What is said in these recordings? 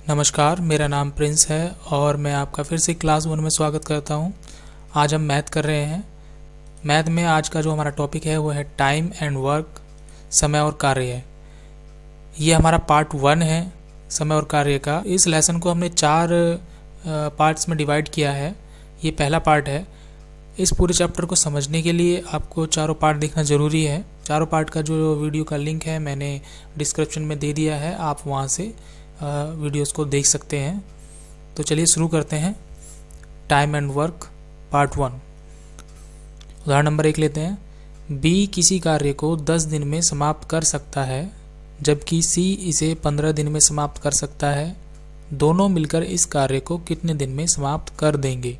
नमस्कार, मेरा नाम प्रिंस है और मैं आपका फिर से क्लास 1 में स्वागत करता हूं। आज हम मैथ कर रहे हैं। मैथ में आज का जो हमारा टॉपिक है वो है टाइम एंड वर्क, समय और कार्य। ये हमारा पार्ट 1 है समय और कार्य का। इस लेसन को हमने 4 पार्ट्स में डिवाइड किया है। ये पहला पार्ट है। इस पूरे चैप्टर को समझने के लिए आपको चारों पार्ट देखना ज़रूरी है। चारों पार्ट का जो वीडियो का लिंक है मैंने डिस्क्रिप्शन में दे दिया है, आप वहाँ से वीडियोस को देख सकते हैं। तो चलिए शुरू करते हैं। Time and work part 1। उदाहरण नंबर 1 लेते हैं। बी किसी कार्य को 10 दिन में समाप्त कर सकता है जबकि सी इसे 15 दिन में समाप्त कर सकता है। दोनों मिलकर इस कार्य को कितने दिन में समाप्त कर देंगे?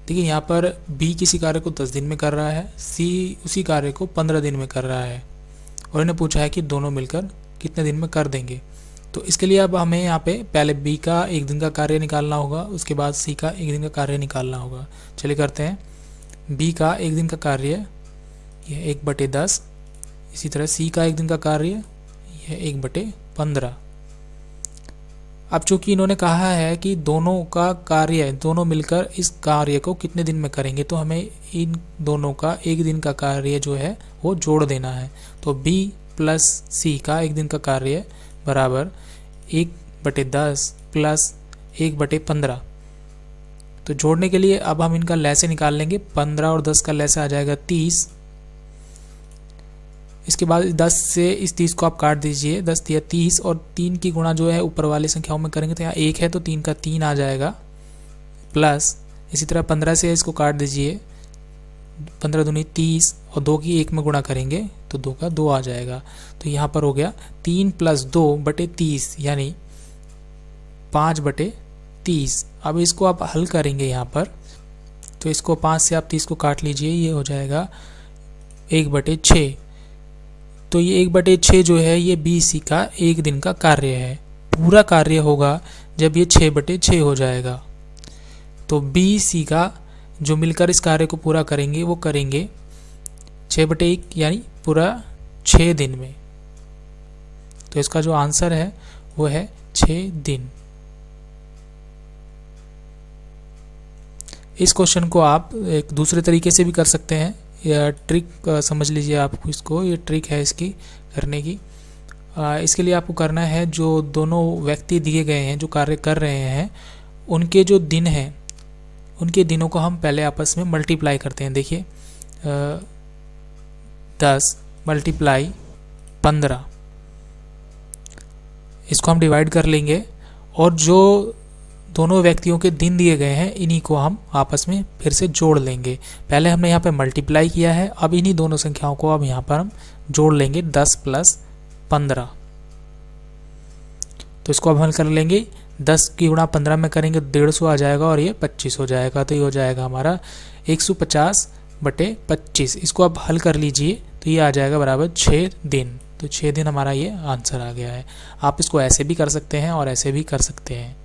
देखिए यहाँ पर बी किसी कार्य को 10 दिन में कर रहा है, सी उसी कार्य को 15 दिन में कर रहा है और इन्हें पूछा है कि दोनों मिलकर कितने दिन में कर देंगे। तो इसके लिए अब हमें यहाँ पे पहले बी का 1 दिन का कार्य निकालना होगा, उसके बाद सी का 1 दिन का कार्य निकालना होगा। चलिए करते हैं। बी का 1 दिन का कार्य यह 1/10, इसी तरह सी का 1 दिन का कार्य यह 1/15। अब चूंकि इन्होंने कहा है कि दोनों का कार्य, दोनों मिलकर इस कार्य को कितने दिन में करेंगे, तो हमें इन दोनों का 1 दिन का कार्य जो है वो जोड़ देना है। तो बी प्लस सी का 1 दिन का कार्य बराबर 1/10 प्लस 1/15। तो जोड़ने के लिए अब हम इनका लैसे निकाल लेंगे। 15 और 10 का लैसे आ जाएगा 30। इसके बाद 10 से इस 30 को आप काट दीजिए। 10 तिया 30 और 3 की गुणा जो है ऊपर वाली संख्याओं में करेंगे तो यहाँ 1 है तो 3 का 3 आ जाएगा, प्लस इसी तरह 15 से इसको काट दीजिए। 15 दूनी 30 और 2 की 1 में गुणा करेंगे तो 2 का 2 आ जाएगा। तो यहाँ पर हो गया 3 + 2/30 यानी 5/30। अब इसको आप हल करेंगे यहाँ पर, तो इसको 5 से आप 30 को काट लीजिए, ये हो जाएगा 1/6। तो ये 1/6 जो है ये बी सी का 1 दिन का कार्य है। पूरा कार्य होगा जब ये 6/6 हो जाएगा। तो बी सी का जो मिलकर इस कार्य को पूरा करेंगे वो करेंगे 6/1 यानी पूरा 6 दिन में। तो इसका जो आंसर है वो है 6 दिन। इस क्वेश्चन को आप एक दूसरे तरीके से भी कर सकते हैं, या ट्रिक समझ लीजिए आप इसको, ये ट्रिक है इसकी करने की। इसके लिए आपको करना है, जो दोनों व्यक्ति दिए गए हैं जो कार्य कर रहे हैं उनके जो दिन हैं उनके दिनों को हम पहले आपस में मल्टीप्लाई करते हैं। देखिए 10 × 15, इसको हम डिवाइड कर लेंगे और जो दोनों व्यक्तियों के दिन दिए गए हैं इन्हीं को हम आपस में फिर से जोड़ लेंगे। पहले हमने यहाँ पे मल्टीप्लाई किया है, अब इन्हीं दोनों संख्याओं को अब यहाँ पर हम जोड़ लेंगे 10 + 15। तो इसको अब हल कर लेंगे। 10 की गुणा 15 में करेंगे 150 आ जाएगा और ये 25 हो जाएगा। तो ये हो जाएगा हमारा 150/25। इसको आप हल कर लीजिए तो ये आ जाएगा बराबर 6 दिन। तो 6 दिन हमारा ये आंसर आ गया है। आप इसको ऐसे भी कर सकते हैं और ऐसे भी कर सकते हैं।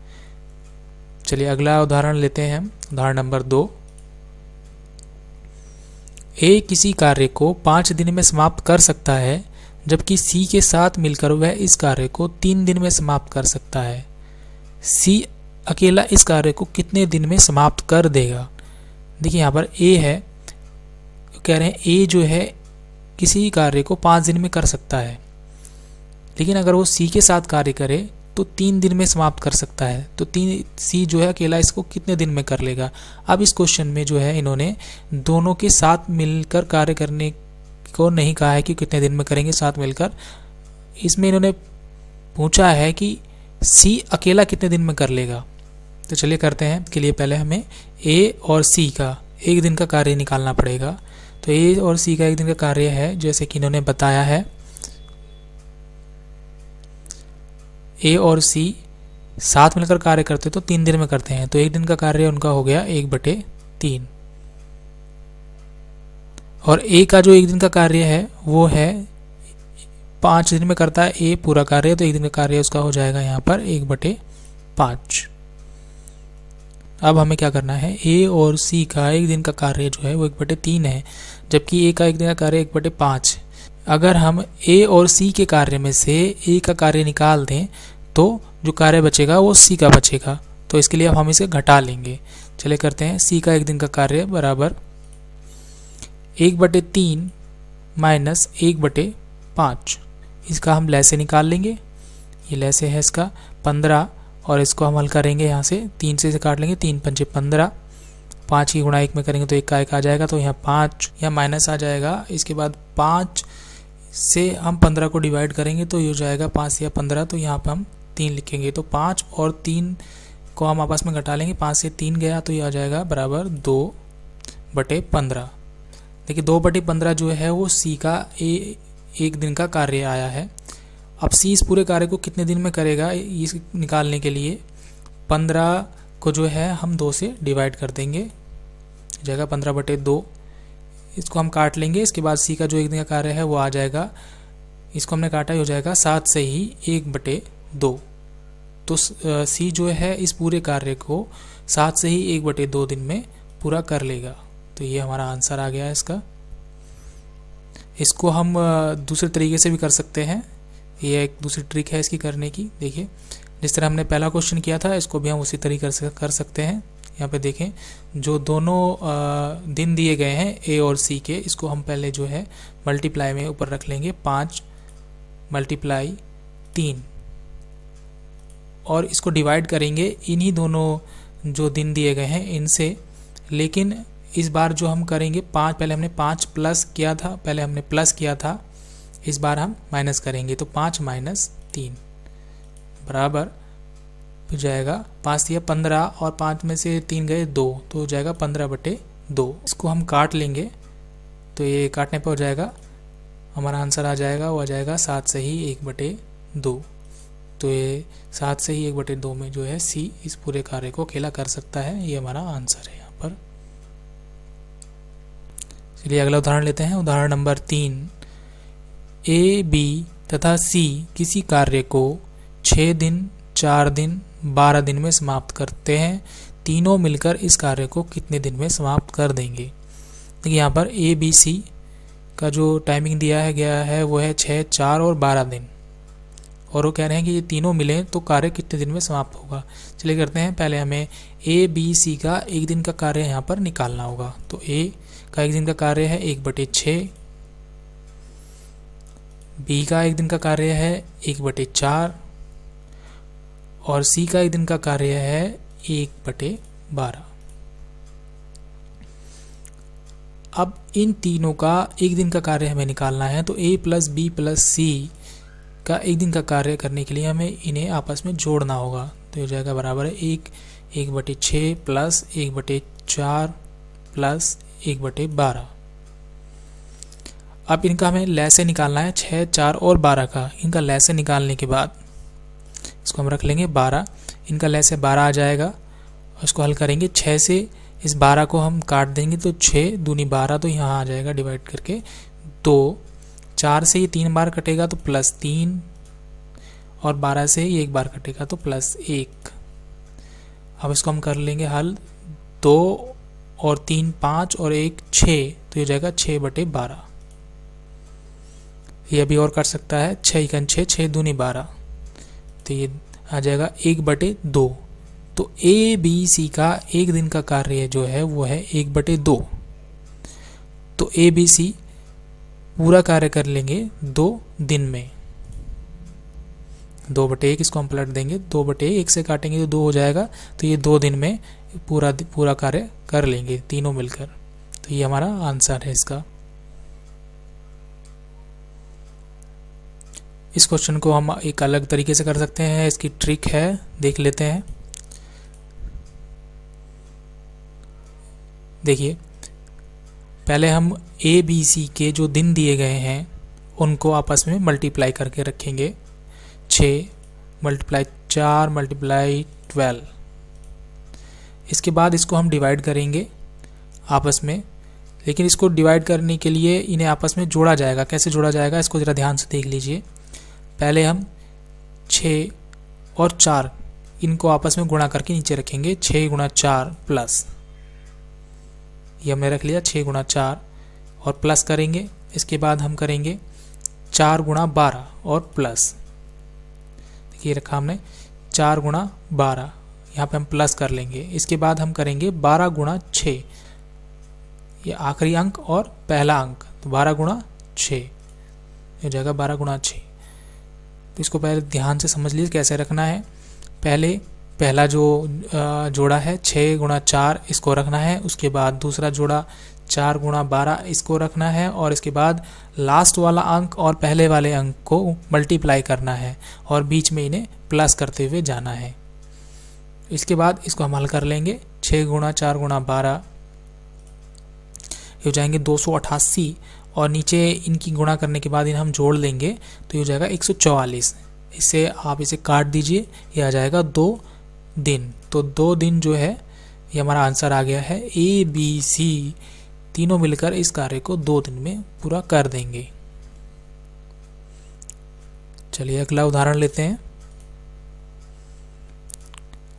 चलिए अगला उदाहरण लेते हैं। उदाहरण नंबर 2। ए किसी कार्य को 5 दिन में समाप्त कर सकता है जबकि सी के साथ मिलकर वह इस कार्य को 3 दिन में समाप्त कर सकता है। सी अकेला इस कार्य को कितने दिन में समाप्त कर देगा? देखिए यहाँ पर ए है, कह रहे हैं ए जो है किसी कार्य को 5 दिन में कर सकता है, लेकिन अगर वो सी के साथ कार्य करे तो 3 दिन में समाप्त कर सकता है। तो सी जो है अकेला इसको कितने दिन में कर लेगा? अब इस क्वेश्चन में जो है इन्होंने दोनों के साथ मिलकर कार्य करने को नहीं कहा है कि कितने दिन में करेंगे साथ मिलकर। इसमें इन्होंने पूछा है कि सी अकेला कितने दिन में कर लेगा। तो चलिए करते हैं। के लिए पहले हमें ए और सी का 1 दिन का कार्य निकालना पड़ेगा। तो ए और सी का 1 दिन का कार्य है जैसे कि इन्होंने बताया है, ए और सी साथ मिलकर कार्य करते तो 3 दिन में करते हैं। तो 1 दिन का कार्य उनका हो गया 1/3। और ए का जो 1 दिन का कार्य है वो है 5 दिन में करता है ए पूरा कार्य, तो 1 दिन का कार्य उसका हो जाएगा यहाँ पर 1/5। अब हमें क्या करना है, ए और सी का 1 दिन का कार्य जो है वो 1/3 है, जबकि ए का 1 दिन का कार्य 1/5। अगर हम ए और सी के कार्य में से ए का कार्य निकाल दें तो जो कार्य बचेगा वो सी का बचेगा। तो इसके लिए अब हम इसे घटा लेंगे। चलिए करते हैं। सी का 1 दिन का कार्य बराबर 1/3 माइनस 1/5। इसका हम लैसे निकाल लेंगे। ये लैसे है इसका 15 और इसको हम हल करेंगे यहाँ से 3 से काट लेंगे। 3 पंचे 15, 5 की गुणा 1 में करेंगे तो 1 का 1 आ जाएगा, तो यहाँ 5 यहाँ माइनस आ जाएगा। इसके बाद 5 से हम 15 को डिवाइड करेंगे तो ये हो जाएगा 5 या 15, तो यहाँ पे हम 3 लिखेंगे। तो 5 और 3 को हम आपस में घटा लेंगे। 5 से 3 गया तो ये आ जाएगा बराबर 2/15। देखिए 2/15 जो है वो सी का 1 दिन का कार्य आया है। अब सी इस पूरे कार्य को कितने दिन में करेगा इस निकालने के लिए 15 को जो है हम 2 से डिवाइड कर देंगे, जाएगा 15/2। इसको हम काट लेंगे। इसके बाद सी का जो 1 दिन का कार्य है वो आ जाएगा, इसको हमने काटा, हो जाएगा 7 से ही 1/2। तो सी जो है इस पूरे कार्य को 7 से ही 1/2 दिन में पूरा कर लेगा। तो ये हमारा आंसर आ गया है इसका। इसको हम दूसरे तरीके से भी कर सकते हैं। ये एक दूसरी ट्रिक है इसकी करने की। देखिए जिस तरह हमने पहला क्वेश्चन किया था इसको भी हम उसी तरीके से कर सकते हैं। यहाँ पे देखें जो दोनों दिन दिए गए हैं ए और सी के, इसको हम पहले जो है मल्टीप्लाई में ऊपर रख लेंगे 5 × 3 और इसको डिवाइड करेंगे इन्हीं दोनों जो दिन दिए गए हैं इनसे। लेकिन इस बार जो हम करेंगे 5, पहले हमने 5 प्लस किया था, पहले हमने प्लस किया था, इस बार हम माइनस करेंगे। तो 5 - 3 बराबर हो जाएगा 5 या 15 और 5 में से 3 गए 2, तो हो जाएगा 15/2। इसको हम काट लेंगे तो ये काटने पर हो जाएगा हमारा आंसर आ जाएगा, वो आ जाएगा 7 से ही 1/2। तो ये 7 से ही 1/2 में जो है सी इस पूरे कार्य को अकेला कर सकता है। ये हमारा आंसर है यहाँ पर। चलिए अगला उदाहरण लेते हैं। उदाहरण नंबर 3। ए, बी तथा सी किसी कार्य को 6 दिन, 4 दिन, 12 दिन में समाप्त करते हैं। तीनों मिलकर इस कार्य को कितने दिन में समाप्त कर देंगे। देखिए यहाँ पर ए, बी, सी का जो टाइमिंग दिया गया है वो है 6, 4 और 12 दिन, और वो कह रहे हैं कि ये तीनों मिलें तो कार्य कितने दिन में समाप्त होगा। चलिए करते हैं। पहले हमें ए, बी, सी का 1 दिन का कार्य यहाँ पर निकालना होगा। तो ए का 1 दिन का कार्य है 1/6, बी का 1 दिन का कार्य है 1/4 और सी का 1 दिन का कार्य है 1/12। अब इन तीनों का 1 दिन का कार्य हमें निकालना है। तो ए प्लस बी प्लस सी का 1 दिन का कार्य करने के लिए हमें इन्हें आपस में जोड़ना होगा। तो हो जाएगा बराबर है 1/6 प्लस 1/4 प्लस 1/12। अब इनका हमें लैसे निकालना है 6, 4 और 12 का। इनका लैसे निकालने के बाद इसको हम रख लेंगे 12। इनका लैसे 12 आ जाएगा और इसको हल करेंगे। 6 से इस 12 को हम काट देंगे तो 6 दूनी 12, तो यहाँ आ जाएगा डिवाइड करके 2। 4 से ये 3 बार कटेगा तो +3 और 12 से ये 1 बार कटेगा तो +1। अब इसको हम कर लेंगे हल। 2 और 3 5 और 1 6, तो ये जाएगा 6/12। ये अभी और कर सकता है 6 × 6, 6 दूनी 12, तो ये आ जाएगा 1/2। तो ए, बी, सी का 1 दिन का कार्य जो है वो है 1/2। तो ए, बी, सी पूरा कार्य कर लेंगे 2 दिन में। 2/1 इसको हम पलट देंगे, 2/1 से काटेंगे तो 2 हो जाएगा। तो ये 2 दिन में पूरा कार्य कर लेंगे तीनों मिलकर। तो ये हमारा आंसर है इसका। इस क्वेश्चन को हम एक अलग तरीके से कर सकते हैं। इसकी ट्रिक है, देख लेते हैं। देखिए पहले हम ए, बी, सी के जो दिन दिए गए हैं उनको आपस में मल्टीप्लाई करके रखेंगे। 6 × 4 × 12। इसके बाद इसको हम डिवाइड करेंगे आपस में। लेकिन इसको डिवाइड करने के लिए इन्हें आपस में जोड़ा जाएगा। कैसे जोड़ा जाएगा इसको ज़रा ध्यान से देख लीजिए। पहले हम 6 और 4 इनको आपस में गुणा करके नीचे रखेंगे। 6 × 4 प्लस, ये हमने रख लिया 6 × 4 और प्लस करेंगे। इसके बाद हम करेंगे 4 × 12 और प्लस, देखिए रखा हमने 4 गुणा 12, यहाँ पे हम प्लस कर लेंगे। इसके बाद हम करेंगे 12 गुणा 6, ये आखिरी अंक और पहला अंक, तो 12 गुणा 6 हो जाएगा 12 गुणा 6। तो इसको पहले ध्यान से समझ लीजिए कैसे रखना है। पहला जो जोड़ा है 6 गुणा 4 इसको रखना है, उसके बाद दूसरा जोड़ा 4 गुणा 12 इसको रखना है, और इसके बाद लास्ट वाला अंक और पहले वाले अंक को मल्टीप्लाई करना है और बीच में इन्हें प्लस करते हुए जाना है। इसके बाद इसको हम हल कर लेंगे। 6 गुणा 4 गुणा 12 हो जाएंगे 288, और नीचे इनकी गुणा करने के बाद इन्हें हम जोड़ लेंगे तो ये हो जाएगा 144। इससे आप इसे काट दीजिए, ये आ जाएगा 2 दिन। तो 2 दिन जो है ये हमारा आंसर आ गया है। ए बी सी तीनों मिलकर इस कार्य को 2 दिन में पूरा कर देंगे। चलिए अगला उदाहरण लेते हैं।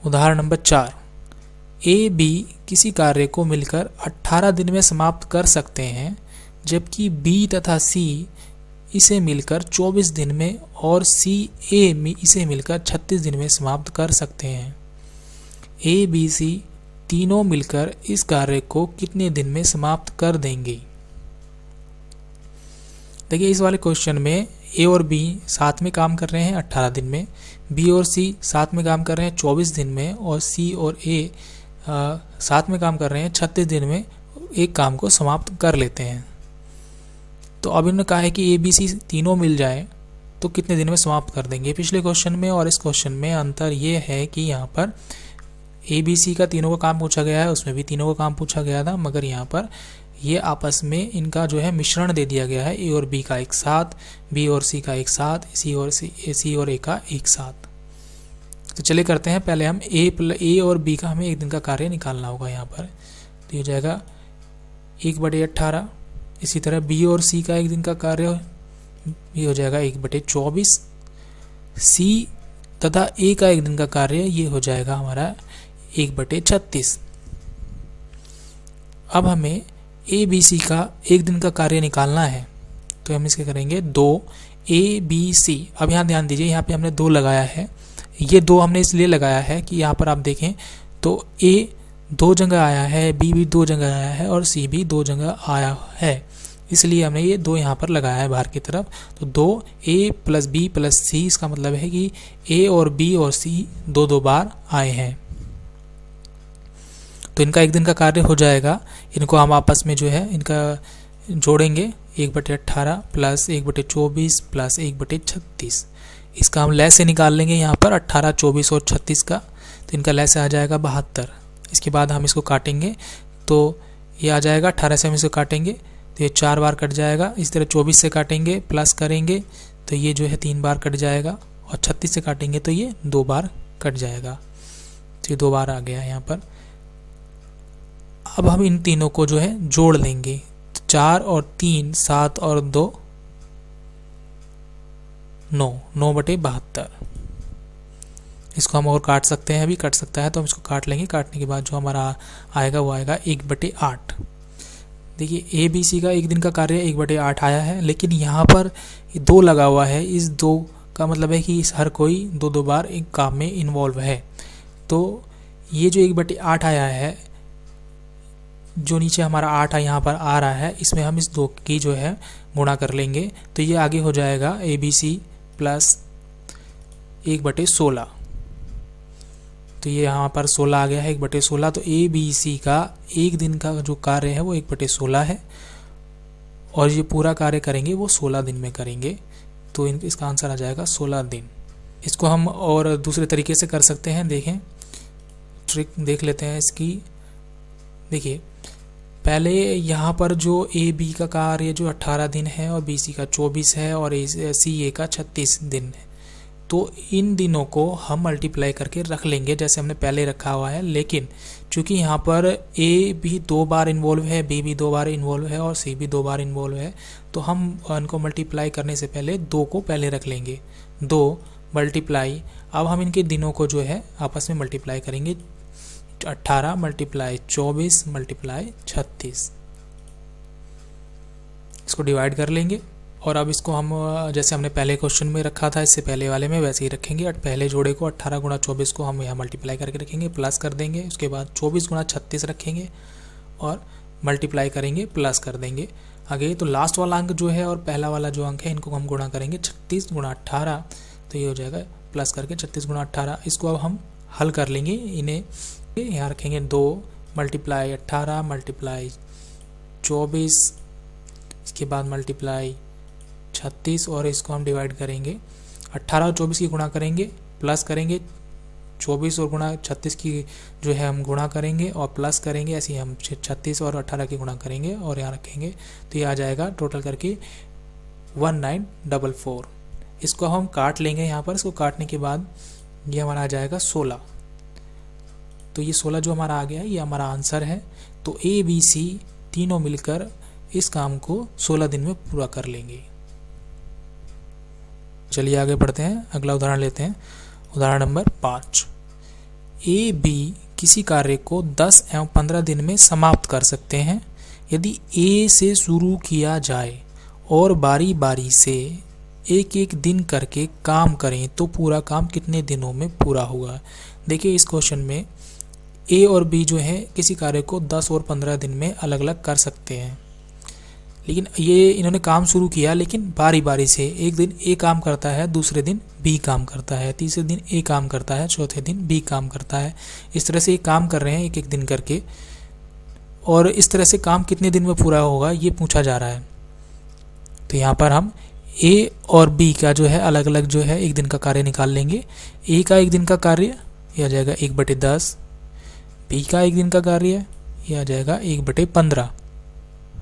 उदाहरण नंबर 4, ए बी किसी कार्य को मिलकर 18 दिन में समाप्त कर सकते हैं, जबकि बी तथा सी इसे मिलकर 24 दिन में और सी ए इसे मिलकर 36 दिन में समाप्त कर सकते हैं। ए बी सी तीनों मिलकर इस कार्य को कितने दिन में समाप्त कर देंगे? देखिए इस वाले क्वेश्चन में ए और बी साथ में काम कर रहे हैं 18 दिन में, बी और सी साथ में काम कर रहे हैं 24 दिन में, और सी और ए साथ में काम कर रहे हैं 36 दिन में एक काम को समाप्त कर लेते हैं। तो अब इन्होंने कहा है कि ए बी सी तीनों मिल जाए तो कितने दिन में समाप्त कर देंगे। पिछले क्वेश्चन में और इस क्वेश्चन में अंतर ये है कि यहाँ पर ए बी सी का तीनों का काम पूछा गया है, उसमें भी तीनों का काम पूछा गया था, मगर यहाँ पर ये आपस में इनका जो है मिश्रण दे दिया गया है। ए और बी का एक साथ, बी और सी का एक साथ, सी और ए का एक साथ। तो चलिए करते हैं। पहले हम ए और बी का हमें एक दिन का कार्य निकालना होगा यहाँ पर। तो ये हो जाएगा 1/18। इसी तरह बी और सी का एक दिन का कार्य ये हो जाएगा 1/24। सी तथा ए का एक दिन का कार्य ये हो जाएगा हमारा 1/36। अब हमें ए बी सी का एक दिन का कार्य निकालना है, तो हम इसके करेंगे 2 ए बी सी। अब यहाँ ध्यान दीजिए, यहाँ पे हमने 2 लगाया है। ये 2 हमने इसलिए लगाया है कि यहाँ पर आप देखें तो ए 2 जगह आया है, बी भी 2 जगह आया है और सी भी 2 जगह आया है, इसलिए हमने ये 2 यहाँ पर लगाया है बाहर की तरफ। तो 2 ए प्लस बी प्लस सी, इसका मतलब है कि ए और बी और सी 2-2 बार आए हैं। तो इनका एक दिन का कार्य हो जाएगा। इनको हम आपस में जो है इनका जोड़ेंगे 1/18 प्लस 1/24 प्लस 1/36। इसका हम लय से निकाल लेंगे यहाँ पर 18, 24 और 36 का, तो इनका लय से आ जाएगा 72। इसके बाद हम इसको काटेंगे तो ये आ जाएगा 18 से हम इसको काटेंगे तो ये 4 बार कट जाएगा। इस तरह 24 से काटेंगे प्लस करेंगे तो ये जो है 3 बार कट जाएगा, और 36 से काटेंगे तो ये 2 बार कट जाएगा। तो ये 2 बार आ गया यहाँ पर। अब हम इन तीनों को जो है जोड़ लेंगे। 4 और 3 7 और 2 9, 9/72। इसको हम और काट सकते हैं, अभी कट सकता है तो हम इसको काट लेंगे। काटने के बाद जो हमारा आएगा वो आएगा 1/8। देखिए ए बी सी का एक दिन का कार्य 1/8 आया है, लेकिन यहाँ पर 2 लगा हुआ है। इस 2 का मतलब है कि हर कोई 2-2 बार एक काम में इन्वॉल्व है। तो ये जो 1/8 आया है, जो नीचे हमारा 8 यहाँ पर आ रहा है, इसमें हम इस 2 की जो है गुणा कर लेंगे तो ये आगे हो जाएगा ए बी सी प्लस 1/16। तो ये यहाँ पर 16 आ गया है 1/16। तो ए बी सी का एक दिन का जो कार्य है वो 1/16 है, और ये पूरा कार्य करेंगे वो 16 दिन में करेंगे। तो इसका आंसर आ जाएगा 16 दिन। इसको हम और दूसरे तरीके से कर सकते हैं। देखें, ट्रिक देख लेते हैं इसकी। देखिए पहले यहाँ पर जो ए बी का कार्य जो 18 दिन है और बी सी का 24 है और सी ए का 36 दिन है, तो इन दिनों को हम मल्टीप्लाई करके रख लेंगे जैसे हमने पहले रखा हुआ है। लेकिन चूंकि यहाँ पर ए भी 2 बार इन्वॉल्व है, बी भी 2 बार इन्वॉल्व है और सी भी 2 बार इन्वॉल्व है, तो हम इनको मल्टीप्लाई करने से पहले 2 को पहले रख लेंगे। 2 मल्टीप्लाई, अब हम इनके दिनों को जो है आपस में मल्टीप्लाई करेंगे। 18 मल्टीप्लाई 24 मल्टीप्लाई 36, इसको डिवाइड कर लेंगे और अब इसको हम जैसे हमने पहले क्वेश्चन में रखा था, इससे पहले वाले में वैसे ही रखेंगे। पहले जोड़े को 18 गुणा 24 को हम यहाँ मल्टीप्लाई करके रखेंगे, प्लस कर देंगे। उसके बाद 24 गुणा 36 रखेंगे और मल्टीप्लाई करेंगे, प्लस कर देंगे आगे। तो लास्ट वाला अंक जो है और पहला वाला जो अंक है इनको हम गुणा करेंगे 36 गुणा 18, तो ये हो जाएगा प्लस करके 36 गुणा 18। इसको अब हम हल कर लेंगे, इन्हें यहाँ रखेंगे 2 मल्टीप्लाई 18 मल्टीप्लाई 24, इसके बाद मल्टीप्लाई 36 और इसको हम डिवाइड करेंगे 18 और 24 की गुणा करेंगे, प्लस करेंगे 24 और गुणा 36 की जो है हम गुणा करेंगे और प्लस करेंगे, ऐसे ही हम 36 और 18 की गुणा करेंगे और यहाँ रखेंगे। तो ये आ जाएगा टोटल करके 1944। इसको हम काट लेंगे यहाँ पर। इसको काटने के बाद ये हमारा आ जाएगा 16। तो ये 16 जो हमारा आ गया है ये हमारा आंसर है। तो ए बी सी तीनों मिलकर इस काम को 16 दिन में पूरा कर लेंगे। चलिए आगे बढ़ते हैं, अगला उदाहरण लेते हैं। उदाहरण नंबर 5। ए बी किसी कार्य को 10 एवं 15 दिन में समाप्त कर सकते हैं। यदि ए से शुरू किया जाए और बारी बारी से एक एक दिन करके काम करें तो पूरा काम कितने दिनों में पूरा होगा। देखिए इस क्वेश्चन में ए और बी जो है किसी कार्य को 10 और 15 दिन में अलग अलग कर सकते हैं, लेकिन ये इन्होंने काम शुरू किया, लेकिन बारी बारी से एक दिन ए काम करता है, दूसरे दिन बी काम करता है, तीसरे दिन ए काम करता है, चौथे दिन बी काम करता है। इस तरह से ये काम कर रहे हैं एक एक दिन करके, और इस तरह से काम कितने दिन में पूरा होगा ये पूछा जा रहा है। तो यहाँ पर हम ए और बी का जो है अलग अलग जो है एक दिन का कार्य निकाल लेंगे। ए का एक दिन का कार्य यह आ जाएगा 1/10, बी का एक दिन का कार्य यह आ जाएगा 1/15।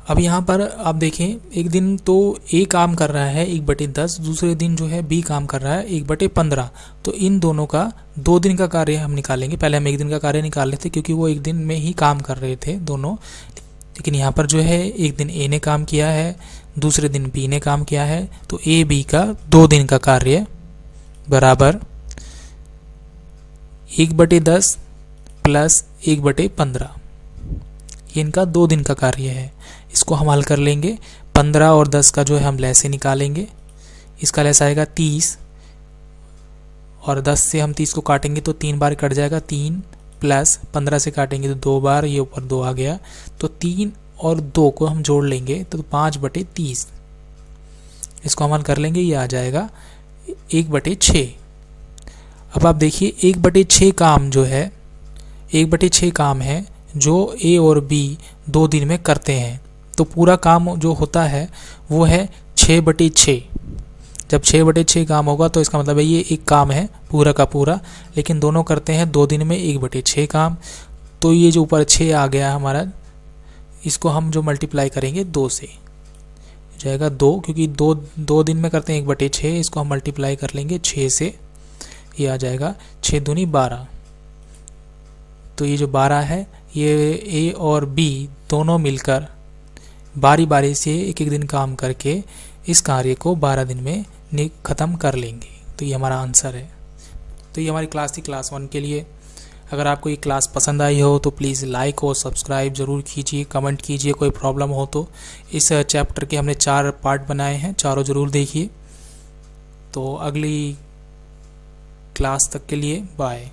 अब यहाँ पर आप देखें एक दिन तो ए काम कर रहा है 1/10, दूसरे दिन जो है बी काम कर रहा है 1/15। तो इन दोनों का 2 दिन का कार्य हम निकालेंगे। पहले हम एक दिन का कार्य निकाल लेते क्योंकि वो एक दिन में ही काम कर रहे थे दोनों, लेकिन यहाँ पर जो है एक दिन ए ने काम किया है, दूसरे दिन बी ने काम किया है। तो ए बी का 2 दिन का कार्य बराबर 1/10 प्लस 1/15, ये इनका 2 दिन का कार्य है। इसको हम हल कर लेंगे। 15 और 10 का जो है हम लैसे निकालेंगे। इसका लैस आएगा 30 और 10 से हम 30 को काटेंगे तो 3 बार कट जाएगा, 3 प्लस 15 से काटेंगे तो 2 बार, ये ऊपर 2 आ गया। तो 3 और 2 को हम जोड़ लेंगे तो 5/30। इसको हम हल कर लेंगे, ये आ जाएगा 1/6। अब आप देखिए 1/6 काम जो है 1/6 काम है जो ए और बी 2 दिन में करते हैं। तो पूरा काम जो होता है वो है 6/6। जब 6/6 काम होगा तो इसका मतलब है ये एक काम है पूरा का पूरा, लेकिन दोनों करते हैं 2 दिन में 1/6 काम। तो ये जो ऊपर 6 आ गया हमारा, इसको हम जो मल्टीप्लाई करेंगे 2 से जाएगा 2, क्योंकि 2 दिन में करते हैं 1/6। इसको हम मल्टीप्लाई कर लेंगे 6 से, ये आ जाएगा 6 दूनी 12। तो ये जो 12 है ये ए और बी दोनों मिलकर बारी बारी से एक एक दिन काम करके इस कार्य को 12 दिन में ख़त्म कर लेंगे। तो ये हमारा आंसर है। तो ये हमारी क्लास थी क्लास 1 के लिए। अगर आपको ये क्लास पसंद आई हो तो प्लीज़ लाइक और सब्सक्राइब ज़रूर कीजिए, कमेंट कीजिए। कोई प्रॉब्लम हो तो इस चैप्टर के हमने 4 पार्ट बनाए हैं, चारों ज़रूर देखिए। तो अगली क्लास तक के लिए बाय।